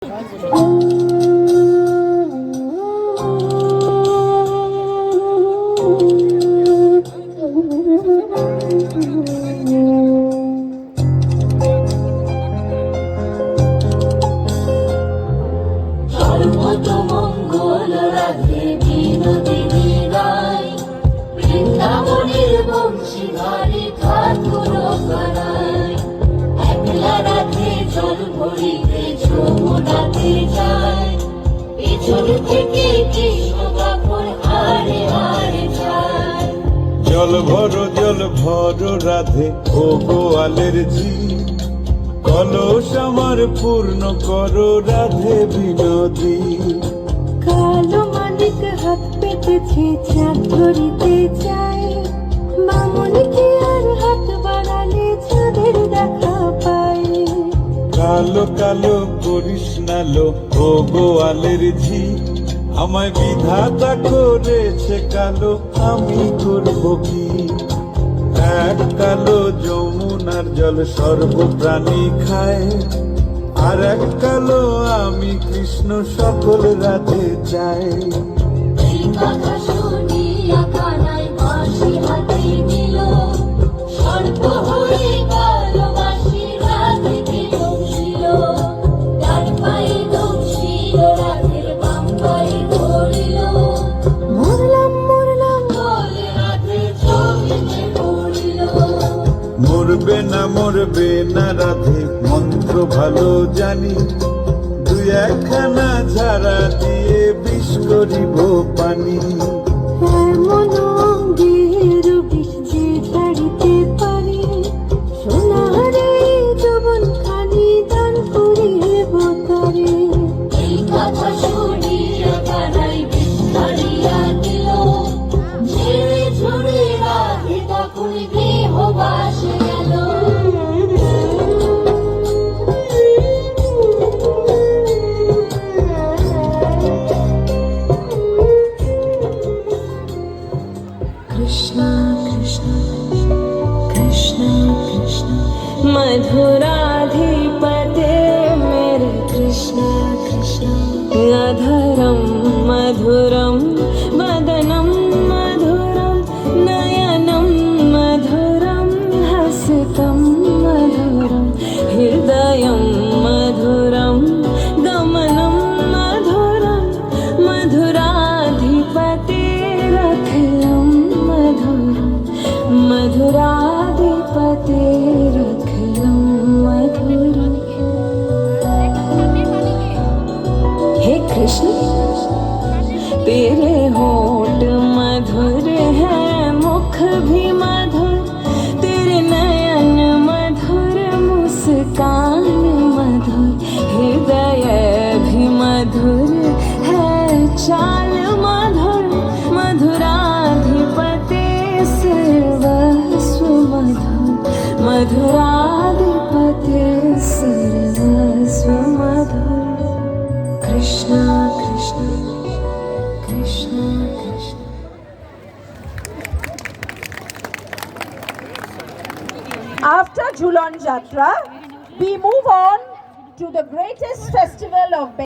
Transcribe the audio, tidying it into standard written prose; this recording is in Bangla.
সর্বতমঙ্গল রাধে বিনোদিনী রায়, বৃন্দাবনের বংশীধারী ঠাকুর করায়। একলা রাধে জল ভরিতে যমুনাতে যায়, পেছন থেকে কৃষ্ণ কাপড় হারে হারে যায়। জল ভর রাধে ও গোয়ালের ঝি, কলস আমার পূর্ণ করো রাধে বিনোদী। কালো মালিক হাত পেতেছে চাঁদ ধরিতে চায়, বামনকে আর হাত বাড়ালে চাঁদের দেখা পায়। কালো কালো করিস নালো ও গোয়ালের ঝি, আমায় বিধাতা করেছে কালো, আমি করব কি? এক কালো যমুনার জল সর্বপ্রাণী খায়, আর এক কালো আমি কৃষ্ণ সকল রাধে চাই। এই কথা শুনিয়া কানাই বাঁশি হাতে নিল, সর্প হয়ে কালো বাঁশি রাধেকে দংশিল। ডান পায়ে দংশিল রাধের, বাম পায়ে ধরিল। মরলাম মরলাম বলে রাধে জমিতে পড়িল। মরবে না রাধে মন্ত্র ভালো জানি, দুই একখানা ঝাড়া দিয়ে বিষ করিব পানি। এমন অঙ্গের বিষ যে ছাড়িতে পারে, সোনারে যৌবন খানি দান করিব তারে। এই কথা শুনিয়া কানাই বিস্তারিয়া দিল, ঝেড়ে ঝুড়ে রাধে তখন গৃহবাসে গেল। कृष्ण कृष्ण कृष्ण कृष्ण मधुराधिपते मेरे कृष्ण कृष्ण। अधरं मधुरं वदनं मधुरं, नयनं मधुरं हसितं मधुरं, हृदयं मधुरं गमनं मधुरं, मधुराधिपतेरखिलं मधुरं, मधुराधिपतेरखिलं मधुरं। हे कृष्ण, तेरे होठ मधुर है, मुख भी मधुर, तेरे नयन मधुर, मुस्कान मधुर, हृदय भी मधुर है, चाल मधुर, मधुराधिपते सर्वस्व मधुर, मधुराधिपते सर्वस्व मधुर। Krishna Krishna Krishna Krishna. After Jhulan Jatra, we move on to the greatest festival of